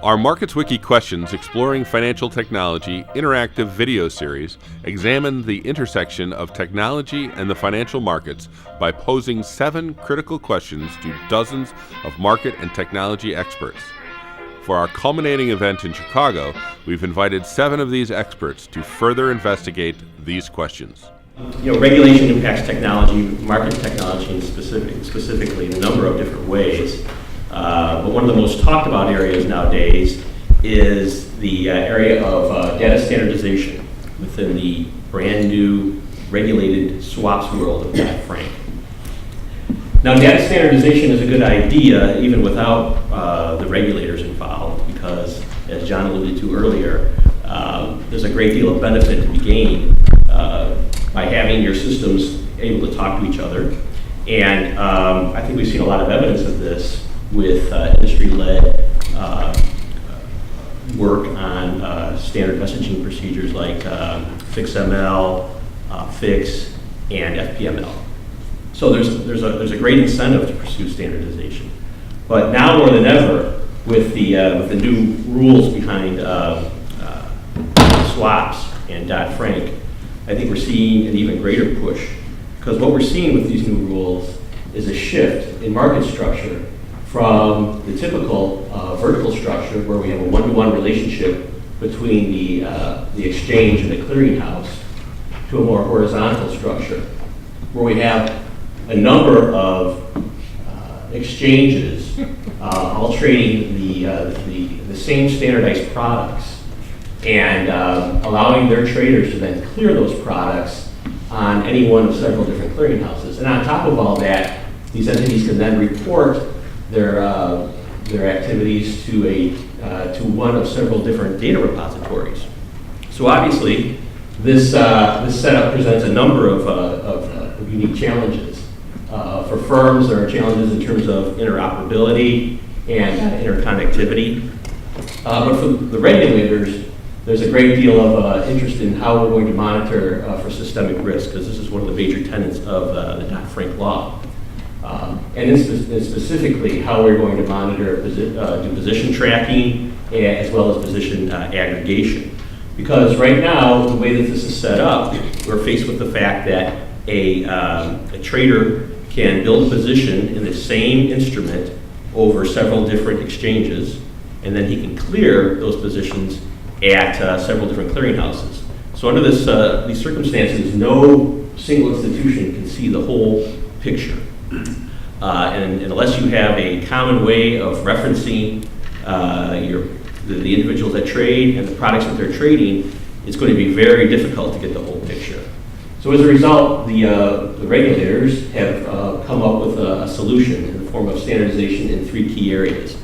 Our MarketsWiki Questions Exploring Financial Technology interactive video series examined the intersection of technology and the financial markets by posing 7 critical questions to dozens of market and technology experts. For our culminating event in Chicago, we've invited 7 of these experts to further investigate these questions. Regulation impacts technology, market technology in specifically in a number of different ways. But one of the most talked about areas nowadays is the area of data standardization within the brand new regulated swaps world of dodd-frank. Now, data standardization is a good idea even without the regulators involved because, as John alluded to earlier, there's a great deal of benefit to be gained by having your systems able to talk to each other. And I think we've seen a lot of evidence of this with industry-led work on standard messaging procedures like FixML, Fix, and FPML. So there's a great incentive to pursue standardization. But now more than ever, with the new rules behind swaps and dodd-frank, I think we're seeing an even greater push. Because what we're seeing with these new rules is a shift in market structure from the typical vertical structure where we have a one-to-one relationship between the exchange and the clearinghouse to a more horizontal structure where we have a number of exchanges all trading the same standardized products and allowing their traders to then clear those products on any one of several different clearinghouses. And on top of all that, these entities can then report their activities to one of several different data repositories. So obviously, this setup presents a number of unique challenges. For firms, there are challenges in terms of interoperability and interconnectivity. But for the regulators, there's a great deal of interest in how we're going to monitor for systemic risk, because this is one of the major tenets of the dodd-frank law. And specifically how we're going to monitor do position tracking as well as position aggregation. Because right now, the way that this is set up, we're faced with the fact that a trader can build a position in the same instrument over several different exchanges, and then he can clear those positions at several different clearinghouses. So under these circumstances, no single institution can see the whole picture. And unless you have a common way of referencing the individuals that trade and the products that they're trading, it's going to be very difficult to get the whole picture. So as a result, the regulators have come up with a solution in the form of standardization in 3 key areas.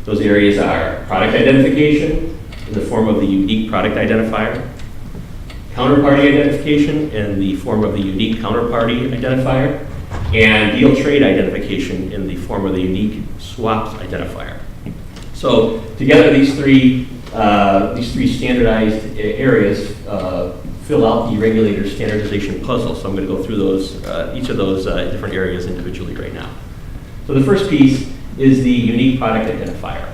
Those areas are product identification in the form of the unique product identifier, counterparty identification in the form of the unique counterparty identifier, and deal trade identification in the form of the unique swaps identifier. So together, these three standardized areas fill out the regulator's standardization puzzle. So I'm going to go through each of those different areas individually right now. So the first piece is the unique product identifier.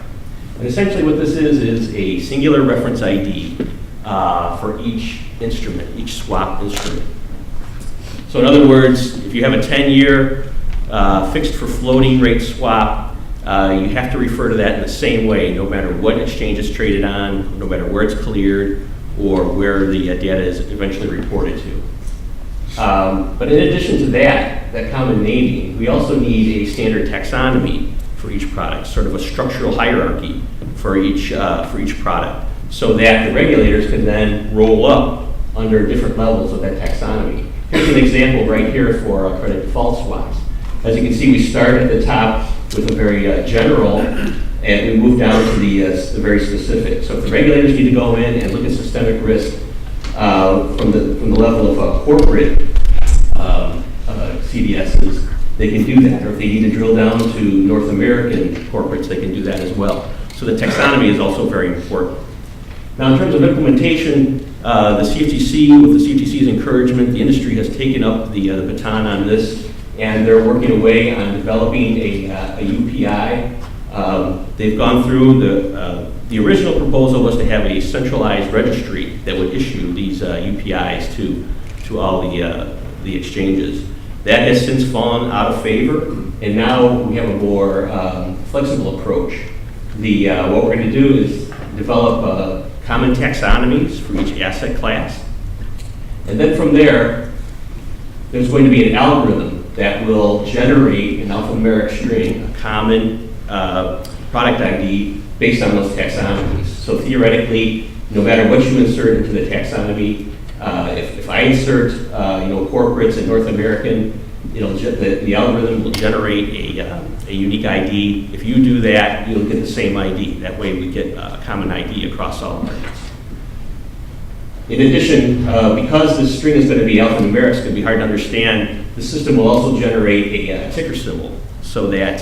And essentially what this is a singular reference ID for each instrument, each swap instrument. So in other words, if you have a 10-year fixed for floating rate swap, you have to refer to that in the same way, no matter what exchange it's traded on, no matter where it's cleared, or where the data is eventually reported to. But in addition to that common naming, we also need a standard taxonomy for each product, sort of a structural hierarchy for each product, so that the regulators can then roll up under different levels of that taxonomy. Here's an example right here for credit default swaps. As you can see, we start at the top with a very general, and we move down to the very specific. So if the regulators need to go in and look at systemic risk from the level of corporate CDSs, they can do that. Or if they need to drill down to North American corporates, they can do that as well. So the taxonomy is also very important. Now, in terms of implementation, the CFTC, with the CFTC's encouragement, the industry has taken up the baton on this, and they're working away on developing a UPI They've gone through the original proposal was to have a centralized registry that would issue these UPIs to all the exchanges. That has since fallen out of favor, and now we have a more flexible approach. What we're going to do is develop common taxonomies for each asset class, and then from there, there's going to be an algorithm that will generate an alphanumeric string, a common product ID based on those taxonomies. So theoretically, no matter what you insert into the taxonomy, if I insert corporates and North American, the algorithm will generate a unique ID. If you do that, you'll get the same ID. That way we get a common ID across all markets. In addition, because this string is going to be alphanumeric, it's going to be hard to understand, the system will also generate a ticker symbol so that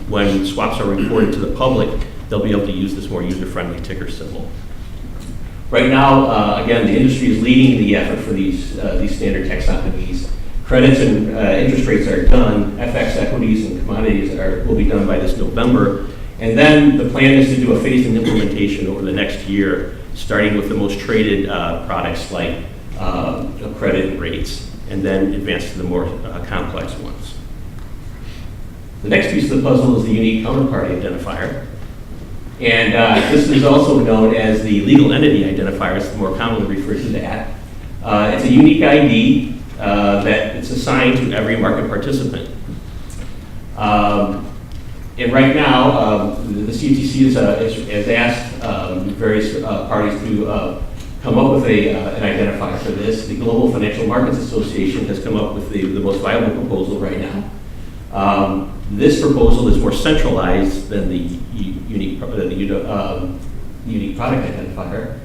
when swaps are reported to the public, they'll be able to use this more user-friendly ticker symbol. Right now, again, the industry is leading the effort for these standard taxonomies. Credits and interest rates are done. FX equities and commodities will be done by this November. And then the plan is to do a phased-in implementation over the next year, starting with the most traded products like credit and rates, and then advance to the more complex ones. The next piece of the puzzle is the unique counterparty identifier. And this is also known as the legal entity identifier. It's more commonly referred to that. It's a unique ID that it's assigned to every market participant. And right now, the CFTC has asked various parties to come up with an identifier for this. The Global Financial Markets Association has come up with the most viable proposal right now. This proposal is more centralized than the unique product identifier.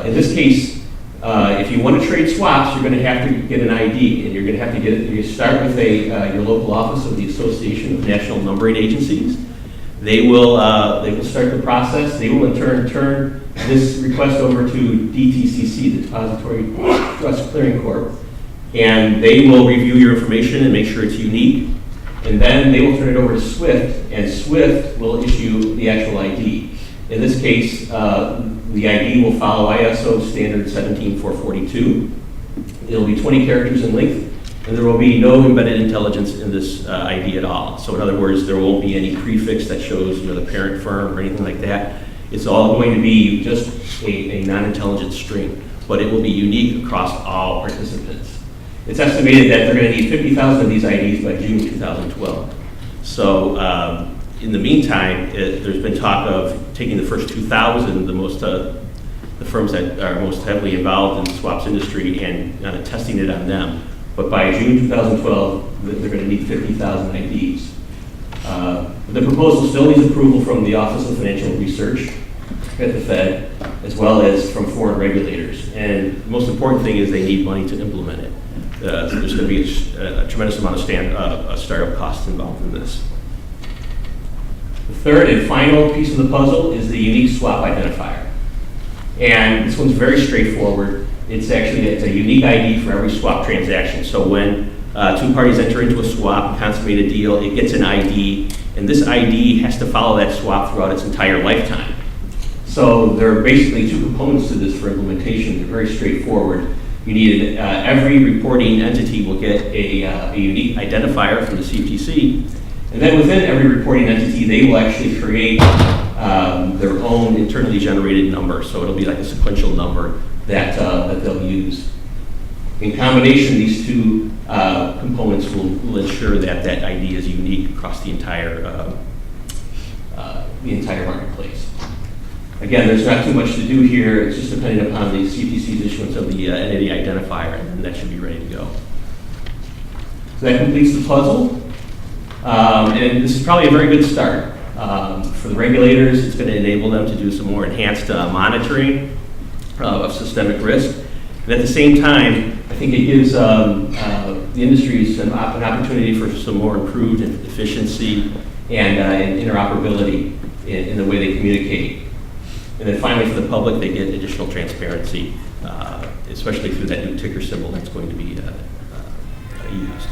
In this case, if you want to trade swaps, you're going to have to get an ID, and you're going to have to get it. You start with your local office of the Association of National Numbering Agencies. They will start the process. They will in turn this request over to DTCC, the Depository Trust Clearing Corp, and they will review your information and make sure it's unique. And then they will turn it over to SWIFT, and SWIFT will issue the actual ID. In this case, the ID will follow ISO standard 17442. It'll be 20 characters in length, and there will be no embedded intelligence in this ID at all. So in other words, there won't be any prefix that shows the parent firm or anything like that. It's all going to be just a non-intelligent string, but it will be unique across all participants. It's estimated that they're going to need 50,000 of these IDs by June 2012. So in the meantime, there's been talk of taking the first 2,000, the firms that are most heavily involved in the swaps industry, and testing it on them. But by June 2012, they're going to need 50,000 IDs. The proposal still needs approval from the Office of Financial Research at the Fed, as well as from foreign regulators. And the most important thing is they need money to implement it. So there's going to be a tremendous amount of startup costs involved in this. The third and final piece of the puzzle is the unique swap identifier. And this one's very straightforward. It's a unique ID for every swap transaction. So when two parties enter into a swap and consummate a deal, it gets an ID, and this ID has to follow that swap throughout its entire lifetime. So there are basically two components to this for implementation. They're very straightforward. You need every reporting entity will get a unique identifier from the CFTC, and then within every reporting entity, they will actually create their own internally generated number. So it'll be like a sequential number that they'll use. In combination, these two components will ensure that that ID is unique across the entire marketplace. Again, there's not too much to do here. It's just dependent upon the CFTC's issuance of the entity identifier, and that should be ready to go. So that completes the puzzle. And this is probably a very good start. For the regulators, it's going to enable them to do some more enhanced monitoring of systemic risk. And at the same time, I think it gives the industries an opportunity for some more improved efficiency and interoperability in the way they communicate. And then finally, for the public, they get additional transparency, especially through that new ticker symbol that's going to be used.